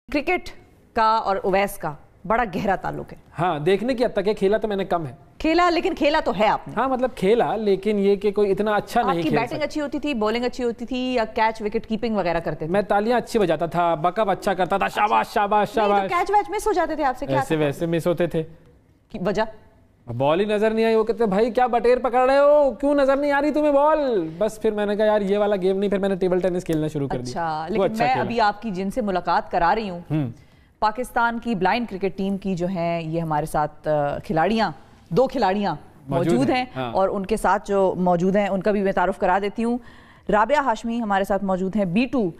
Cricket کا اور اویس کا بڑا گہرا تعلق ہے. ہاں دیکھنے کی حد تک ہے, کھیلا تو میں نے کم ہے. کھیلا لیکن کھیلا تو ہے آپ نے. ہاں مطلب کھیلا لیکن یہ کہ کوئی اتنا اچھا نہیں کھیل سکتا. آپ کی بیٹنگ اچھی ہوتی تھی, بولنگ اچھی ہوتی تھی, یا کیچ وکٹ کیپنگ وغیرہ کرتے تھے؟ میں تالیاں اچھی بجاتا تھا, بیک اپ اچھا کرتا تھا, شاباش شاباش شاباش. کیچ ویچ مس ہو جاتے تھے آپ سے؟ کیا ایسے ویسے مس ہوتے تھے. وجہ بال ہی نظر نہیں آئی. وہ کہتے بھائی کیا بٹیر پکڑ رہے ہو, کیوں نظر نہیں آ رہی تمہیں بال. بس پھر میں نے کہا یار یہ والا گیم نہیں, پھر میں نے ٹیبل ٹینس کھیلنا شروع کر دیا. اچھا, لیکن میں ابھی آپ کی جن سے ملاقات کرا رہی ہوں, پاکستان کی بلائنڈ کرکٹ ٹیم کی جو ہیں, یہ ہمارے ساتھ کھلاڑیاں, 2 کھلاڑیاں موجود ہیں, اور ان کے ساتھ جو موجود ہیں ان کا بھی میں تعارف کرا دیتی ہوں. رابعہ ہاشمی ہمارے ساتھ موجود ہیں, B2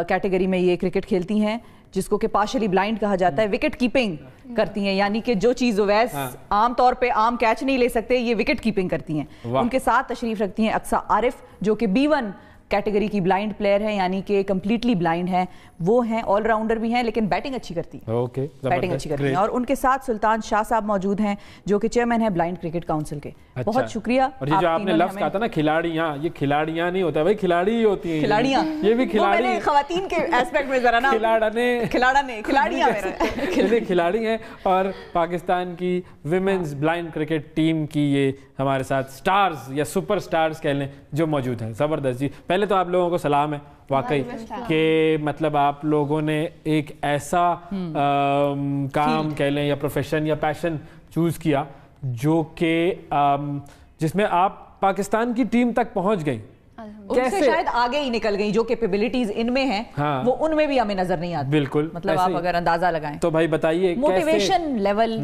کیٹیگری میں یہ کرکٹ کھیلتی ہیں, جس کو کہ پارشلی بلائنڈ کہا جاتا ہے. وکٹ کیپنگ کرتی ہیں, یعنی کہ جو چیز اویس عام طور پہ عام کیچ نہیں لے سکتے, یہ وکٹ کیپنگ کرتی ہیں. ان کے ساتھ تشریف رکھتی ہیں اقصیٰ عارف, جو کہ B1 کیٹیگری کی بلائنڈ پلیئر ہے, یعنی کہ کمپلیٹلی بلائنڈ ہیں. وہ ہیں آل راؤنڈر بھی ہیں, لیکن بیٹنگ اچھی کرتی ہیں. بیٹنگ اچھی کرتی ہیں. اور ان کے ساتھ سلطان شاہ صاحب موجود ہیں, جو کہ چیئرمین ہیں بلائنڈ کرکٹ کاؤنسل کے. بہت شکریہ. اور یہ جو آپ نے لفظ کہا تھا نا کھلاڑیاں, یہ کھلاڑیاں نہیں ہوتا بھائی, کھلاڑی ہی ہوتی ہیں. کھلاڑیاں, یہ بھی کھلاڑی, میں نے خواتین کے ایسپیکٹ میں ذرا نا کھلاڑیاں کھلاڑی ہیں. اور پاکستان کی ویمنز بلائنڈ کرکٹ ٹیم کی یہ ہمارے ساتھ سٹارز یا سپر سٹارز کہہ لیں جو موجود ہیں. زبردست جی. پہلے تو آپ لوگوں کو سلام ہے واقعی کہ مطلب آپ لوگوں نے ایک ایسا کام کہہ لیں یا پروفیشن یا پیشن چوز کیا جو کہ جس میں آپ پاکستان کی ٹیم تک پہنچ گئیں. ان سے شاید آگے ہی نکل گئی, جو کیپیبلٹیز ان میں ہیں وہ ان میں بھی ہمیں نظر نہیں آتی. بالکل, مطلب آپ اگر اندازہ لگائیں تو بھائی بتائیے موٹیویشن لیول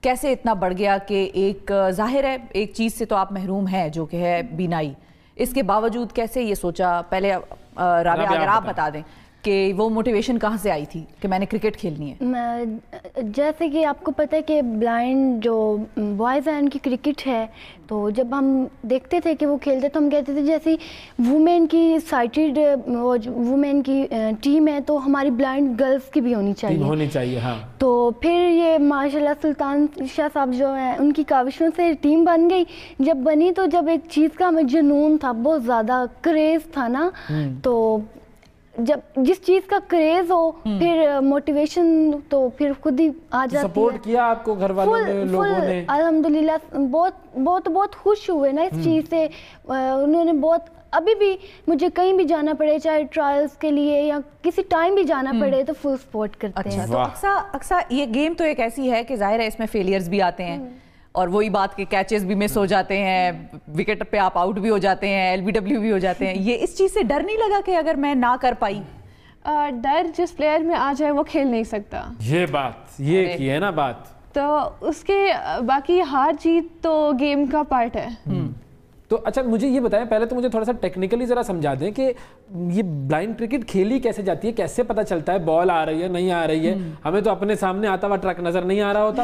کیسے اتنا بڑھ گیا کہ ایک ظاہر ہے ایک چیز سے تو آپ محروم ہیں جو کہ ہے بینائی, اس کے باوجود کیسے یہ سوچا؟ پہلے رابعہ اگر آپ بتا دیں کہ وہ موٹیویشن کہاں سے آئی تھی کہ میں نے کرکٹ کھیلنی ہے. جیسے کہ آپ کو پتہ ہے کہ بلائنڈ جو بوائز ہیں ان کی کرکٹ ہے, تو جب ہم دیکھتے تھے کہ وہ کھیلتے تو ہم کہتے تھے جیسے وومین کی سائٹڈ وومین کی ٹیم ہے تو ہماری بلائنڈ گرلز کی بھی ہونی چاہیے. ہاں. تو پھر یہ ماشاء اللہ سلطان شاہ صاحب جو ہیں ان کی کاوشوں سے ٹیم بن گئی. جب بنی تو جب ایک چیز کا ہمیں جنون تھا, بہت زیادہ کریز تھا نا, تو جب جس چیز کا کریز ہو پھر موٹیویشن تو پھر خود ہی آ جاتی ہے. سپورٹ کیا آپ کو گھر والوں نے, لوگوں نے؟ الحمدللہ بہت خوش ہوئے نا اس چیز سے. انہوں نے بہت, ابھی بھی مجھے کہیں بھی جانا پڑے چاہے ٹرائلز کے لیے یا کسی ٹائم بھی جانا پڑے تو فل سپورٹ کرتے ہیں. تو اقصیٰ یہ گیم تو ایک ایسی ہے کہ ظاہر ہے اس میں فیلیئرز بھی آتے ہیں, اور وہی بات کہ کیچز بھی مس ہو جاتے ہیں, وکٹ پہ آپ آؤٹ بھی ہو جاتے ہیں, LBW بھی ہو جاتے ہیں. یہ اس چیز سے ڈر نہیں لگا کہ اگر میں نہ کر پائی؟ ڈر جس پلیئر میں آ جائے وہ کھیل نہیں سکتا. یہ بات یہ کی ہے نا بات. تو اس کے باقی ہار جیت تو گیم کا پارٹ ہے. تو اچھا مجھے یہ بتائیں, پہلے تو مجھے تھوڑا سا ٹیکنیکلی ذرا سمجھا دیں کہ یہ بلائنڈ کرکٹ کھیلی کیسے جاتی ہے, کیسے پتہ چلتا ہے بال آ رہی ہے نہیں آ رہی ہے؟ ہمیں تو اپنے سامنے آتا ہوا ٹرک نظر نہیں آ رہا ہوتا.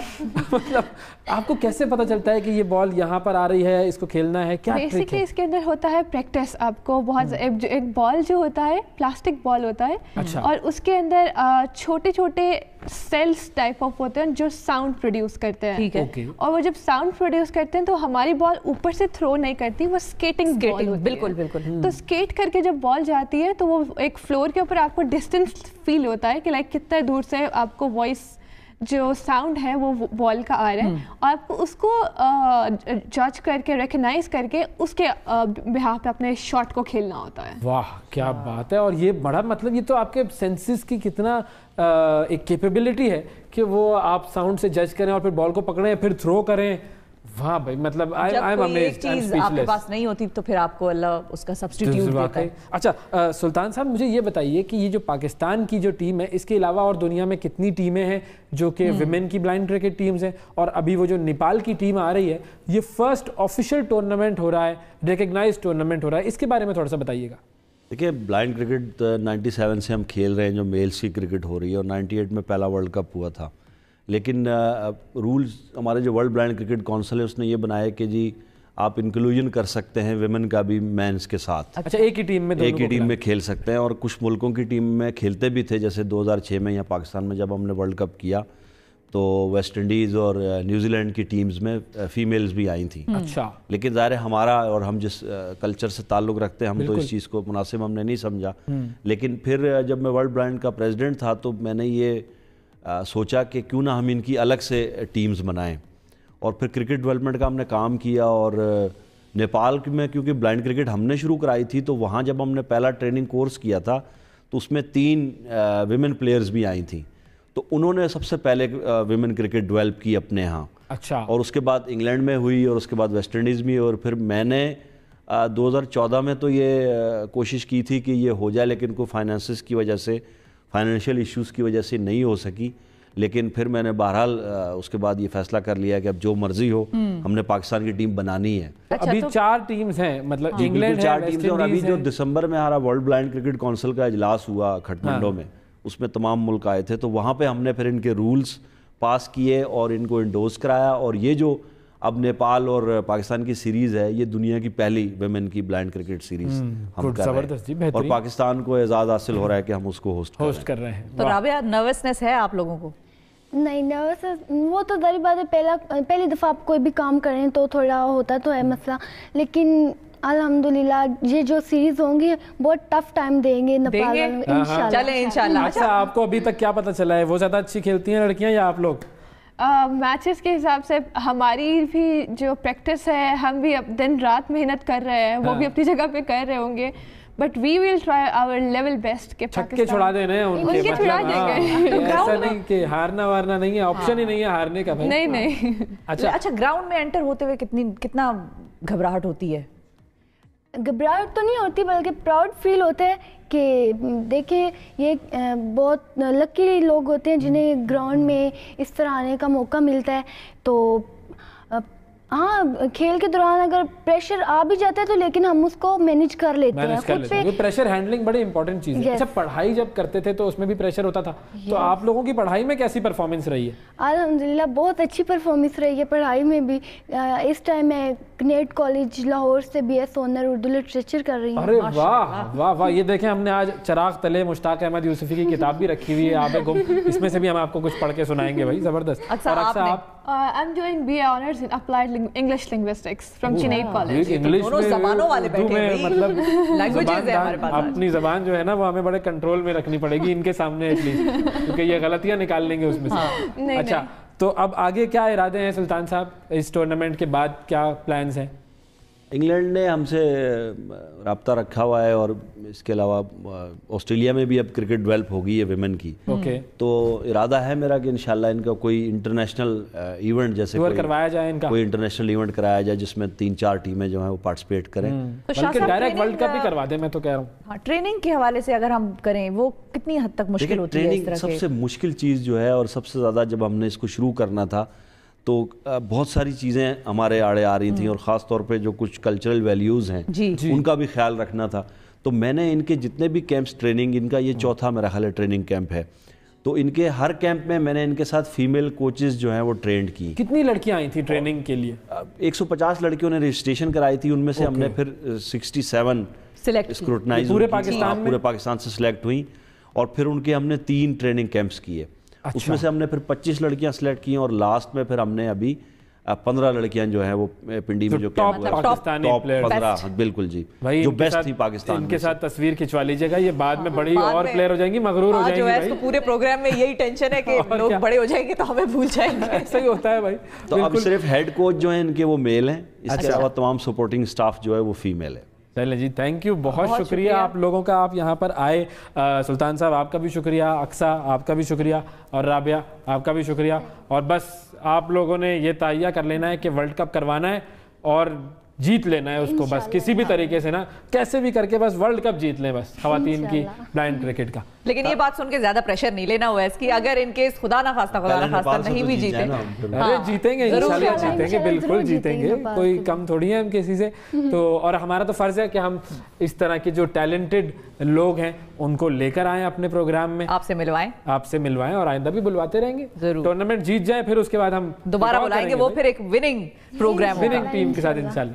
مطلب آپ کو کیسے پتہ چلتا ہے کہ یہ بال یہاں پر آ رہی ہے, اس کو کھیلنا ہے؟ کیا ٹرک ہے؟ بیسکلی اس کے اندر ہوتا ہے پریکٹس. آپ کو بہت ایک بال جو ہوتا ہے پلاسٹک بال ہوتا ہے, اور اس کے اندر چھوٹے چھوٹے سیلز ٹائپ آف ہوتے ہیں جو ساؤنڈ پروڈیوس کرتے ہیں. اور وہ جب ساؤنڈ پروڈیوس کرتے ہیں تو ہماری بال اوپر سے تھرو نہیں کرتی, وہ اسکیٹنگ بال ہوتی ہے. بالکل. تو اسکیٹ کر کے جب بال جاتی ہے تو وہ ایک فلور کے اوپر آپ کو ڈسٹینس فیل ہوتا ہے کہ لائک کتنا دور سے آپ کو وائس جو ساؤنڈ ہے وہ بال کا آ رہا ہے, اور آپ کو اس کو جج کر کے ریکگنائز کر کے اس کے بہاف پہ اپنے شاٹ کو کھیلنا ہوتا ہے. واہ کیا بات ہے. اور یہ بڑا مطلب یہ تو آپ کے سینسز کی کتنا ایک کیپیبلٹی ہے کہ وہ آپ ساؤنڈ سے جج کریں اور پھر بال کو پکڑیں پھر تھرو کریں. واہ بھائی, مطلب ایک چیز آپ کے پاس نہیں ہوتی تو پھر آپ کو اللہ اس کا سبسٹیٹیوٹ دیتا ہے. اچھا سلطان صاحب مجھے یہ بتائیے کہ یہ جو پاکستان کی جو ٹیم ہے, اس کے علاوہ اور دنیا میں کتنی ٹیمیں ہیں جو کہ ویمن کی بلائنڈ کرکٹ ٹیمز ہیں؟ اور ابھی وہ جو نیپال کی ٹیم آ رہی ہے, یہ فرسٹ آفیشیل ٹورنامنٹ ہو رہا ہے, ریکگنائز ٹورنامنٹ ہو رہا ہے, اس کے بارے میں تھوڑا سا بتائیے گا. دیکھیے بلائنڈ کرکٹ 97 سے ہم کھیل رہے ہیں, جو میلز کی کرکٹ ہو رہی ہے, اور 98 میں پہلا ورلڈ کپ ہوا تھا. لیکن رولز ہمارے جو ورلڈ بلائنڈ کرکٹ کونسل ہے اس نے یہ بنایا کہ جی آپ انکلوژن کر سکتے ہیں ویمن کا بھی مینس کے ساتھ. اچھا ایک ہی ٹیم میں کھیل سکتے ہیں, اور کچھ ملکوں کی ٹیم میں کھیلتے بھی تھے, جیسے 2006 میں یہاں پاکستان میں جب ہم نے ورلڈ کپ کیا تو ویسٹ انڈیز اور نیوزی لینڈ کی ٹیمز میں فیمیلز بھی آئی تھیں. اچھا. لیکن ظاہر ہے ہمارا اور ہم جس کلچر سے تعلق رکھتے ہیں ہم تو اس چیز کو مناسب ہم نے نہیں سمجھا. لیکن پھر جب میں ورلڈ بلائنڈ کا پریزیڈنٹ تھا تو میں نے یہ سوچا کہ کیوں نہ ہم ان کی الگ سے ٹیمز بنائیں, اور پھر کرکٹ ڈیولپمنٹ کا ہم نے کام کیا. اور نیپال میں کیونکہ بلائنڈ کرکٹ ہم نے شروع کرائی تھی تو وہاں جب ہم نے پہلا ٹریننگ کورس کیا تھا تو اس میں 3 ویمن پلیئرز بھی آئی تھیں, تو انہوں نے سب سے پہلے ویمن کرکٹ ڈیولپ کی اپنے ہاں. اچھا. اور اس کے بعد انگلینڈ میں ہوئی اور اس کے بعد ویسٹ انڈیز میں, اور پھر میں نے 2014 میں تو یہ کوشش کی تھی کہ یہ ہو جائے, لیکن کوئی فائنینسز کی وجہ سے, فائنینشیل ایشوز کی وجہ سے نہیں ہو سکی. لیکن پھر میں نے بہرحال اس کے بعد یہ فیصلہ کر لیا کہ اب جو مرضی ہو ہم نے پاکستان کی ٹیم بنانی ہے. ابھی 4 ٹیمز ہیں, مطلب انگلینڈ ہے, 4 ٹیمز ہیں, اور ابھی جو دسمبر میں ہمارا ورلڈ بلائنڈ کرکٹ کونسل کا اجلاس ہوا کھٹمنڈو میں, اس میں تمام ملک آئے تھے, تو وہاں پہ ہم نے پھر ان کے رولز پاس کیے اور ان کو انڈورس کرایا. اور یہ جو اب نیپال اور پاکستان کی سیریز ہے یہ دنیا کی پہلی ویمن کی بلائنڈ کرکٹ سیریز ہم کر رہے ہیں, اور پاکستان کو اعزاز حاصل ہو رہا ہے کہ ہم اس کو ہوسٹ کر رہے ہیں. تو رابعہ نروسنس ہے آپ لوگوں کو؟ نہیں, نروس وہ تو ظاہر بات ہے, پہلی دفعہ آپ کوئی بھی کام کریں تو تھوڑا ہوتا تو ہے مسئلہ, لیکن الحمدللہ یہ جو سیریز ہوں گی بہت ٹف ٹائم دیں گے نیپال والوں کو انشاءاللہ. چلیں انشاءاللہ. اچھا, آپ کو ابھی تک کیا پتہ چلا ہے, وہ زیادہ اچھی کھیلتی ہیں لڑکیاں یا آپ لوگ؟ میچز کے حساب سے ہماری بھی جو پریکٹس ہے, ہم بھی دن رات محنت کر رہے ہیں, وہ بھی اپنی جگہ پہ کر رہے ہوں گے, but we will try our level best کہ چھکے چھڑا دینے ہیں ان کے, ایسا نہیں کہ ہارنا وارنا نہیں ہے, آپشن ہی نہیں ہے ہارنے کا. نہیں نہیں. اچھا, گراؤنڈ میں انٹر ہوتے ہوئے کتنا گھبراہٹ ہوتی ہے؟ گھبراہٹ تو نہیں ہوتی بلکہ پراؤڈ فیل ہوتا ہے کہ دیکھیں یہ بہت لکی لوگ ہوتے ہیں جنہیں گراؤنڈ میں اس طرح آنے کا موقع ملتا ہے. تو ہاں, کھیل کے دوران اگر پریشر آ بھی جاتا ہے تو لیکن ہم اس کو مینیج کر لیتے ہیں خود پہ. پریشر ہینڈلنگ بڑی امپورٹنٹ چیز ہے. اچھا, پڑھائی جب کرتے تھے تو اس میں بھی پریشر ہوتا تھا, تو آپ لوگوں کی پڑھائی میں کیسی پرفارمنس رہی ہے؟ الحمدللہ بہت اچھی پرفارمنس رہی ہے پڑھائی میں بھی. اس ٹائم میں کنیٹ کالج لاہور سے BS آنر اردو لٹریچر کر رہی ہوں. ارے واہ واہ واہ, یہ دیکھیں ہم نے آج چراغ تلے مشتاق احمد یوسفی کی کتاب بھی رکھی ہوئی ہے آب گم, اس میں سے بھی ہم آپ کو کچھ پڑھ کے سنائیں گے بھائی, زبردست. اور اکثر آپ I'm doing BA Honours in Applied English Linguistics from Chinnaid College. دونوں زبانوں والے بیٹھے ہیں, مطلب لینگویجز ہے ہمارے پاس. اپنی زبان جو ہے نا وہ ہمیں بڑے کنٹرول میں رکھنی پڑے گی ان کے سامنے ایٹ لیسٹ, کیونکہ یہ غلطیاں نکال لیں گے اس میں سے. اچھا, تو اب آگے کیا ارادے ہیں سلطان صاحب, اس ٹورنامنٹ کے بعد کیا پلانز ہیں؟ انگلینڈ نے ہم سے رابطہ رکھا ہوا ہے, اور اس کے علاوہ آسٹریلیا میں بھی اب کرکٹ ڈیولپ ہو گئی ہے ویمن کی. تو ارادہ ہے میرا کہ انشاءاللہ ان کا کوئی انٹرنیشنل ایونٹ جیسے کروایا جائے, ان کا کوئی انٹرنیشنل ایونٹ کرایا جائے جس میں 3-4 ٹیمیں جو ہیں وہ پارٹیسپیٹ کریں. بلکہ ڈائریکٹ ورلڈ کپ بھی کروا دیں, میں تو کہہ رہا ہوں. ٹریننگ کے حوالے سے اگر ہم کریں وہ کتنی حد تک مشکل ہوتی ہے؟ ٹریننگ سب سے مشکل چیز جو ہے, اور سب سے زیادہ جب ہم نے اس کو شروع کرنا تھا تو بہت ساری چیزیں ہمارے آڑے آ رہی تھیں, اور خاص طور پہ جو کچھ کلچرل ویلیوز ہیں ان کا بھی خیال رکھنا تھا. تو میں نے ان کے جتنے بھی کیمپس ٹریننگ, ان کا یہ چوتھا میرا خیال ہے ٹریننگ کیمپ ہے, تو ان کے ہر کیمپ میں نے ان کے ساتھ فیمیل کوچز جو ہیں وہ ٹرینڈ کی. کتنی لڑکیاں آئی تھیں ٹریننگ کے لیے؟ 150 لڑکیوں نے رجسٹریشن کرائی تھی, ان میں سے ہم نے پھر 67 اسکروٹنائز پورے پاکستان سے سلیکٹ ہوئیں, اور پھر ان کے ہم نے 3 ٹریننگ کیمپس کیے. اس میں سے ہم نے پھر 25 لڑکیاں سلیکٹ کی, اور لاسٹ میں پھر ہم نے ابھی 15 لڑکیاں جو ہیں وہ پنڈی میں جو پاکستانی پلیئرز, بالکل جی, جو بیسٹ تھی پاکستان. ان کے ساتھ تصویر کھنچوا لیجیے گا, یہ بعد میں بڑی اور پلیئر ہو جائیں گی, مغرور ہو جائیں گی. پورے پروگرام میں یہی ٹینشن ہے کہ لوگ بڑے ہو جائیں گے تو ہمیں بھول جائیں گے. ایسا ہی ہوتا ہے بھائی. تو اب صرف ہیڈ کوچ جو ہیں ان کے وہ میل ہیں, اس کے علاوہ تمام سپورٹنگ سٹاف جو ہے وہ فیمیل ہے. چلیں جی, تھینک یو, بہت شکریہ آپ لوگوں کا, آپ یہاں پر آئے. سلطان صاحب آپ کا بھی شکریہ, اقصیٰ آپ کا بھی شکریہ, اور رابعہ آپ کا بھی شکریہ. اور بس آپ لوگوں نے یہ تہیہ کر لینا ہے کہ ورلڈ کپ کروانا ہے اور جیت لینا ہے اس کو, بس کسی بھی طریقے سے نا, کیسے بھی کر کے بس ورلڈ کپ جیت لیں بس خواتین کی بلائنڈ کرکٹ کا. لیکن یہ بات سن کے زیادہ پریشر نہیں لینا ہوا ہے اس کی, اگر ان کیس خدا نہ خواستہ نہیں بھی جیتے, ارے جیتیں گے انشاءاللہ, جیتیں گے, بالکل جیتیں گے, کوئی کم تھوڑی ہے ہم کسی سے. تو اور ہمارا تو فرض ہے کہ ہم اس طرح کے جو ٹیلنٹڈ لوگ ہیں ان کو لے کر آئیں اپنے پروگرام میں, آپ سے ملوائیں, اور آئندہ بھی بلواتے رہیں گے. ٹورنامنٹ جیت جائیں پھر اس کے بعد ہم دوبارہ بلائیں گے, وہ پھر ایک وننگ پروگرام, وننگ ٹیم کے ساتھ انشاءاللہ.